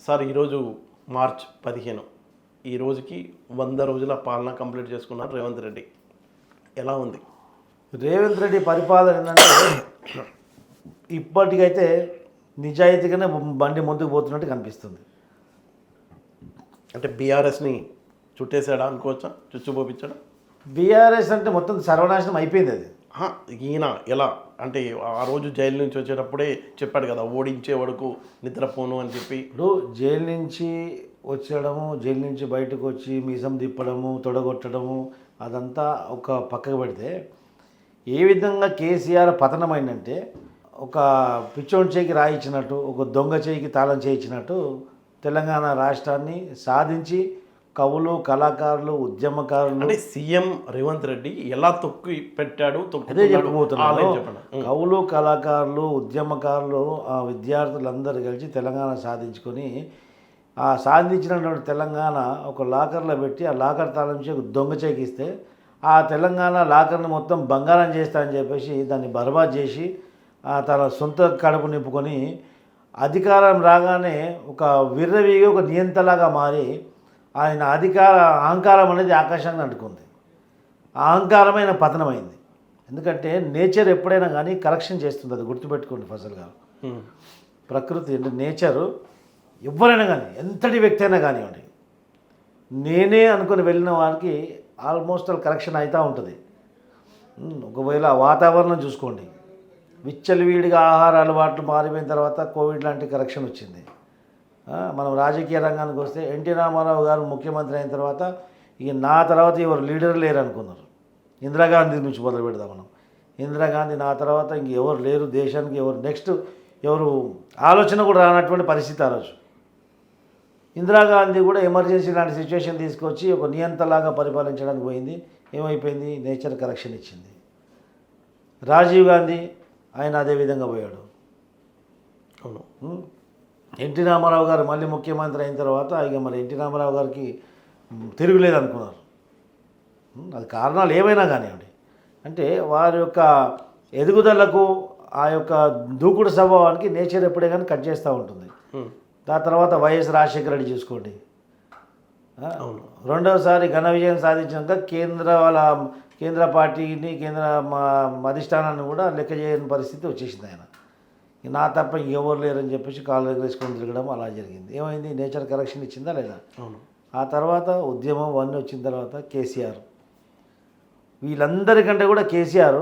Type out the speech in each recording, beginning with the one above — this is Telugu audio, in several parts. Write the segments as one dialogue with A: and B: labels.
A: సార్ ఈరోజు మార్చ్ 15 ఈ రోజుకి 100 రోజుల పాలన కంప్లీట్ చేసుకున్నారు రేవంత్ రెడ్డి. ఎలా ఉంది
B: రేవంత్ రెడ్డి పరిపాలన? ఏంటంటే ఇప్పటికైతే నిజాయితీగానే బండి ముందుకు పోతున్నట్టు కనిపిస్తుంది.
A: అంటే బీఆర్ఎస్ని చుట్టేసాడా అనుకోవచ్చా, చుచ్చుపోపించాడా?
B: బీఆర్ఎస్ అంటే మొత్తం సర్వనాశనం అయిపోయింది. అది
A: ఈయన ఎలా అంటే ఆ రోజు జైలు నుంచి వచ్చేటప్పుడే చెప్పాడు కదా, ఓడించే వరకు నిద్రపోను అని చెప్పి.
B: ఇప్పుడు జైలు నుంచి వచ్చడము, జైలు నుంచి బయటకు వచ్చి మీసం తిప్పడము, తొడగొట్టడము అదంతా ఒక పక్కకు పెడితే, ఏ విధంగా కేసీఆర్ పతనమైందంటే ఒక పిచ్చోని చేయికి రాయించినట్టు, ఒక దొంగ చేయికి తాళం చేయించినట్టు తెలంగాణ రాష్ట్రాన్ని సాధించి కవులు, కళాకారులు, ఉద్యమకారులు,
A: అంటే సీఎం రేవంత్ రెడ్డి ఎలా తొక్కి పెట్టాడు,
B: అదే చెప్పబోతున్నాను. కవులు, కళాకారులు, ఉద్యమకారులు, ఆ విద్యార్థులందరూ కలిసి తెలంగాణ సాధించుకొని, ఆ సాధించినటువంటి తెలంగాణ ఒక లాకర్లో పెట్టి, ఆ లాకర్ తాళం నుంచి ఒక దొంగ చేకిస్తే, ఆ తెలంగాణ లాకర్ని మొత్తం బంగారం చేస్తా అని చెప్పేసి దాన్ని బర్బాద్ చేసి తన సొంత కడుపు నింపుకొని అధికారం రాగానే ఒక విర్రవీగి ఒక నియంతలాగా మారి ఆయన అహంకారం అనేది ఆకాశాన్ని అంటుకుంది. అహంకారమైన పతనమైంది. ఎందుకంటే నేచర్ ఎప్పుడైనా కానీ కరెక్షన్ చేస్తుంది. అది గుర్తుపెట్టుకోండి ఫసల్ గారు. ప్రకృతి అంటే నేచరు ఎవరైనా కానీ, ఎంతటి వ్యక్తి అయినా కానివ్వండి, నేనే అనుకుని వెళ్ళిన వారికి ఆల్మోస్ట్ కరెక్షన్ అవుతూ ఉంటుంది. ఒకవేళ వాతావరణం చూసుకోండి, విచ్చలవిడిగా ఆహార అలవాట్లు మారిపోయిన తర్వాత కోవిడ్ లాంటి కరెక్షన్ వచ్చింది. మనం రాజకీయ రంగానికి వస్తే ఎన్టీ రామారావు గారు ముఖ్యమంత్రి అయిన తర్వాత ఇక నా తర్వాత ఎవరు లీడర్ లేరు అనుకున్నారు. ఇందిరాగాంధీ నుంచి మొదలు పెడదాం మనం. ఇందిరాగాంధీ నా తర్వాత ఇంక ఎవరు లేరు, దేశానికి ఎవరు నెక్స్ట్ ఎవరు ఆలోచన కూడా రానటువంటి పరిస్థితి ఆ రోజు. ఇందిరాగాంధీ కూడా ఎమర్జెన్సీ లాంటి సిచ్యువేషన్ తీసుకొచ్చి ఒక నియంతలాగా పరిపాలించడానికి పోయింది. ఏమైపోయింది? నేచర్ కరెక్షన్ ఇచ్చింది. రాజీవ్ గాంధీ ఆయన అదే విధంగా పోయాడు. అవును. ఎన్టీ రామారావు గారు మళ్ళీ ముఖ్యమంత్రి అయిన తర్వాత ఇక మరి ఎన్టీ రామారావు గారికి తిరుగులేదు అనుకున్నారు. అది కారణాలు ఏమైనా కానివ్వండి, అంటే వారి యొక్క ఎదుగుదలకు, ఆ యొక్క దూకుడు స్వభావానికి నేచర్ ఎప్పుడే కానీ కట్ చేస్తూ ఉంటుంది. దాని తర్వాత వైఎస్ రాజశేఖర రెడ్డి చూసుకోండి, రెండవసారి ఘన విజయం సాధించాక కేంద్ర పార్టీని, కేంద్ర అధిష్టానాన్ని కూడా లెక్క చేయని పరిస్థితి వచ్చేసింది. ఆయన నా తప్ప ఎవరు లేరని చెప్పేసి కాళ్ళు ఎగరేసుకొని తిరగడం అలా జరిగింది. ఏమైంది? నేచర్ కరెక్షన్ ఇచ్చిందా లేదా? ఆ తర్వాత ఉద్యమం అవన్నీ వచ్చిన తర్వాత కేసీఆర్, వీళ్ళందరికంటే కూడా కేసీఆర్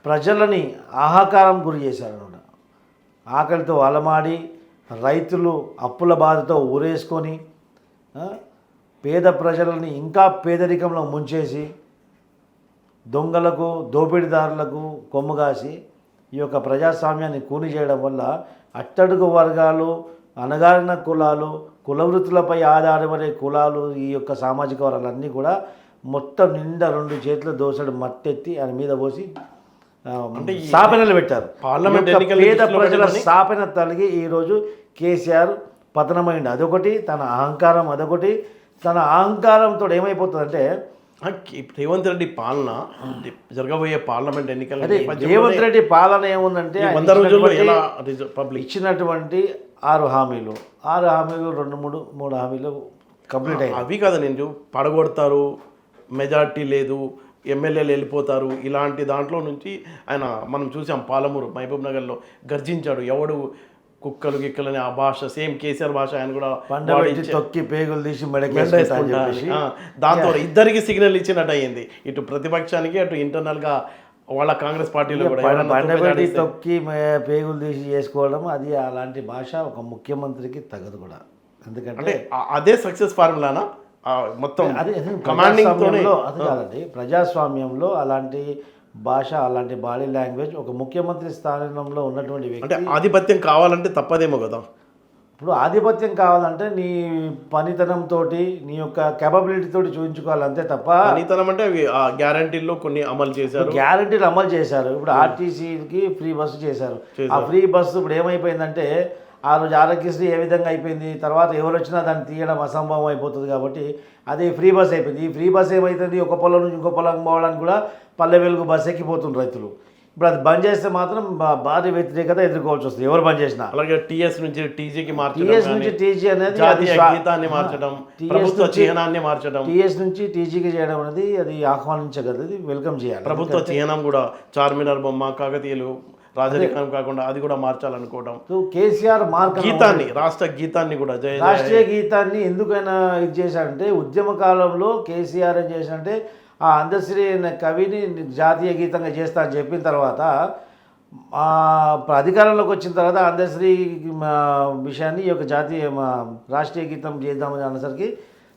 B: ప్రజలని ఆహాకారం గురి చేశారు అన్నమాట. ఆకలితో అలమాడి, రైతులు అప్పుల బాధతో ఊరేసుకొని, పేద ప్రజలని ఇంకా పేదరికంలో ముంచేసి, దొంగలకు, దోపిడీదారులకు కొమ్ముగాసి ఈ యొక్క ప్రజాస్వామ్యాన్ని కూని చేయడం వల్ల అట్టడుగు వర్గాలు, అణగారిన కులాలు, కులవృత్తులపై ఆధారపడే కులాలు, ఈ యొక్క సామాజిక వర్గాలన్నీ కూడా మొత్తం నిండా 2 చేతుల దోసడు మట్టెత్తి ఆయన మీద పోసి స్థాపనలు పెట్టారు. పేద ప్రజల స్థాపన తలిగి ఈరోజు కేసీఆర్ పతనమైంది. అదొకటి, తన అహంకారం అదొకటి. తన అహంకారంతో ఏమైపోతుందంటే
A: రేవంత్ రెడ్డి పాలన, జరగబోయే పార్లమెంట్ ఎన్నికల
B: రేవంత్ రెడ్డి పాలన ఏముందంటే
A: 100 రోజుల్లో
B: ఇచ్చినటువంటి 6 హామీలు 3 హామీలు కంప్లీట్ అయ్యాయి.
A: అవి కదా నేను పడగొడతారు, మెజార్టీ లేదు, ఎమ్మెల్యేలు వెళ్ళిపోతారు, ఇలాంటి దాంట్లో నుంచి ఆయన మనం చూసాం. పాలమూరు, మహబూబ్ నగర్లో గర్జించాడు. ఎవడు కుక్కలు గిక్కలని ఆ భాష, సేమ్ కేసీఆర్ భాష ఆయన కూడా
B: తొక్కి పేగులు తీసి
A: దాంతో ఇద్దరికి సిగ్నల్ ఇచ్చినట్టు అయ్యింది. ఇటు ప్రతిపక్షానికి, అటు ఇంటర్నల్గా వాళ్ళ కాంగ్రెస్ పార్టీలో కూడా
B: తొక్కి పేగులు తీసి చేసుకోవడం, అది అలాంటి భాష ఒక ముఖ్యమంత్రికి తగదు కూడా. ఎందుకంటే
A: అదే సక్సెస్ ఫార్ములానా మొత్తం?
B: అది కాదండి, ప్రజాస్వామ్యంలో అలాంటి భాష, అలాంటి బాడీ లాంగ్వేజ్ ఒక ముఖ్యమంత్రి స్థానంలో ఉన్నటువంటి వ్యక్తి.
A: అంటే ఆధిపత్యం కావాలంటే తప్పదేమో కదా.
B: ఇప్పుడు ఆధిపత్యం కావాలంటే నీ పనితనంతో, నీ యొక్క కేపబిలిటీ తోటి చూపించుకోవాలి, అంతే తప్ప.
A: పనితనం అంటే గ్యారంటీల్లో కొన్ని అమలు చేశారు,
B: గ్యారంటీలు అమలు చేశారు. ఇప్పుడు ఆర్టీసీకి ఫ్రీ బస్సు చేశారు. ఆ ఫ్రీ బస్సు ఇప్పుడు ఏమైపోయిందంటే, ఆ రోజు ఆరోగ్యశ్రీ ఏ విధంగా అయిపోయింది, తర్వాత ఎవరు వచ్చినా దాన్ని తీయడం అసంభవం అయిపోతుంది. కాబట్టి అది ఫ్రీ బస్ అయిపోయింది. ఈ ఫ్రీ బస్ ఏమవుతుంది, ఒక పొలం నుంచి ఇంకో పొలం పోవడానికి కూడా పల్లె వెలుగు బస్సు ఎక్కిపోతుంది రైతులు. ఇప్పుడు అది బంద్ చేస్తే మాత్రం భారీ వ్యతిరేకత ఎదుర్కోవాల్సి వస్తుంది ఎవరు బంద్ చేసినా.
A: అలాగే టీఎస్ నుంచి టీజీకి
B: టీఎస్ నుంచి టీజీ అనేది
A: జాతీయ గీతాన్ని మార్చడం, ప్రభుత్వ చిహ్నాన్ని మార్చడం,
B: టీఎస్ నుంచి టీజీకి చేయడం అనేది అది ఆహ్వానించగలది, వెల్కమ్ చేయాలి.
A: ప్రభుత్వ చిహ్నం కూడా చార్మినార్ బొమ్మ, కాకతీయులు రాజరికం కాకుండా అది కూడా మార్చాలనుకోవడం.
B: కేసీఆర్
A: గీతాన్ని, రాష్ట్ర గీతాన్ని కూడా
B: రాష్ట్రీయ గీతాన్ని ఎందుకైనా ఇది చేశాడంటే, ఉద్యమ కాలంలో కేసీఆర్ ఏం చేశాడంటే ఆ అందశ్రీ అనే కవిని జాతీయ గీతంగా చేస్తా అని చెప్పిన తర్వాత అధికారంలోకి వచ్చిన తర్వాత అందశ్రీ విషయాన్ని ఈ యొక్క జాతీయ రాష్ట్రీయ గీతం చేద్దామని అనేసరికి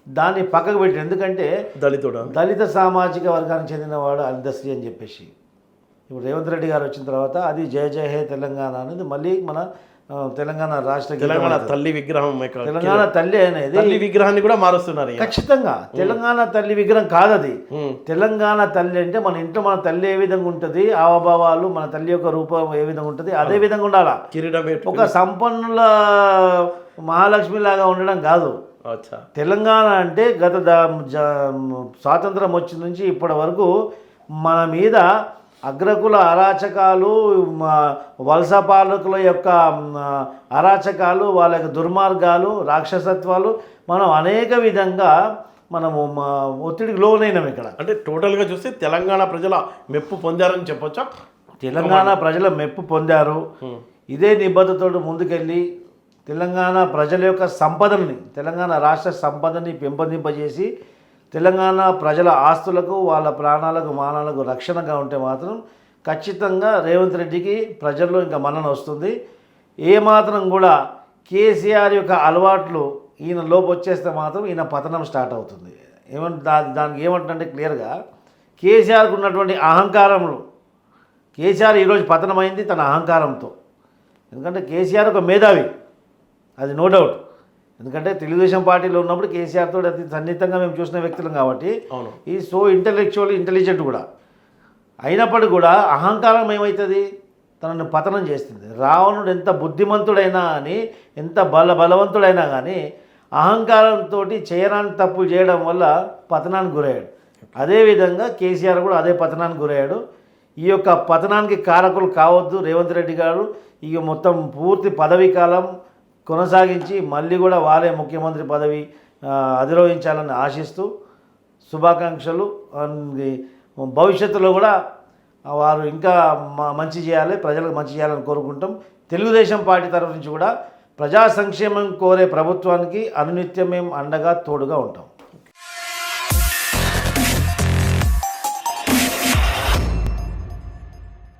B: దాన్ని పక్కకు పెట్టాడు. ఎందుకంటే దళిత సామాజిక వర్గానికి చెందినవాడు అందశ్రీ అని చెప్పేసి. ఇప్పుడు రేవంత్ రెడ్డి గారు వచ్చిన తర్వాత అది జయ జయ హే తెలంగాణ అనేది మళ్ళీ మన తెలంగాణ రాష్ట్ర
A: తెలంగాణ తల్లి విగ్రహం,
B: తెలంగాణ తల్లి అనేది
A: తల్లి విగ్రహాన్ని కూడా మారుస్తున్నారు.
B: ఖచ్చితంగా తెలంగాణ తల్లి విగ్రహం కాదు అది. తెలంగాణ తల్లి అంటే మన ఇంట్లో మన తల్లి ఏ విధంగా ఉంటుంది, హావభావాలు, మన తల్లి యొక్క రూపం ఏ విధంగా ఉంటుంది అదే విధంగా ఉండాలా. ఒక సంపన్నుల మహాలక్ష్మి లాగా ఉండడం కాదు. తెలంగాణ అంటే గత స్వాతంత్రం వచ్చిన నుంచి ఇప్పటి వరకు మన మీద అగ్రకుల అరాచకాలు, వలస పాలకుల యొక్క అరాచకాలు, వాళ్ళ యొక్క దుర్మార్గాలు, రాక్షసత్వాలు మనం అనేక విధంగా మనము ఒత్తిడికి లోనైనాం. ఇక్కడ
A: అంటే టోటల్గా చూస్తే తెలంగాణ ప్రజల మెప్పు పొందారని చెప్పొచ్చా?
B: తెలంగాణ ప్రజల మెప్పు పొందారు. ఇదే నిబద్ధతతో ముందుకెళ్ళి తెలంగాణ ప్రజల యొక్క సంపదని, తెలంగాణ రాష్ట్ర సంపదని పెంపొందింపజేసి తెలంగాణ ప్రజల ఆస్తులకు, వాళ్ళ ప్రాణాలకు, మానాలకు రక్షణగా ఉంటే మాత్రం ఖచ్చితంగా రేవంత్ రెడ్డికి ప్రజల్లో ఇంకా మన్నన వస్తుంది. ఏమాత్రం కూడా కేసీఆర్ యొక్క అలవాట్లు ఈయన లోపు వచ్చేస్తే మాత్రం ఈయన పతనం స్టార్ట్ అవుతుంది. దానికి ఏమంటుంటే క్లియర్గా కేసీఆర్కు ఉన్నటువంటి అహంకారములు, కేసీఆర్ ఈరోజు పతనమైంది తన అహంకారంతో. ఎందుకంటే కేసీఆర్ ఒక మేధావి, అది నో డౌట్. ఎందుకంటే తెలుగుదేశం పార్టీలో ఉన్నప్పుడు కేసీఆర్ తోటి అతి సన్నిహితంగా మేము చూసిన వ్యక్తులం కాబట్టి ఈ సో ఇంటెలిజెంట్ కూడా అయినప్పటికీ కూడా అహంకారం ఏమవుతుంది, తనను పతనం చేస్తుంది. రావణుడు ఎంత బుద్ధిమంతుడైనా అని, ఎంత బలవంతుడైనా కానీ అహంకారంతో చేయరాని తప్పులు చేయడం వల్ల పతనానికి గురయ్యాడు. అదేవిధంగా కేసీఆర్ కూడా అదే పతనానికి గురయ్యాడు. ఈ యొక్క పతనానికి కారకులు కావద్దు రేవంత్ రెడ్డి గారు. ఇక మొత్తం పూర్తి పదవీ కాలం కొనసాగించి మళ్ళీ కూడా వారే ముఖ్యమంత్రి పదవి అధిరోహించాలని ఆశిస్తూ శుభాకాంక్షలు. భవిష్యత్తులో కూడా వారు ఇంకా మంచి చేయాలి, ప్రజలకు మంచి చేయాలని కోరుకుంటాం. తెలుగుదేశం పార్టీ తరఫు నుంచి కూడా ప్రజా సంక్షేమం కోరే ప్రభుత్వానికి అనునిత్యం మేము అండగా తోడుగా ఉంటాం.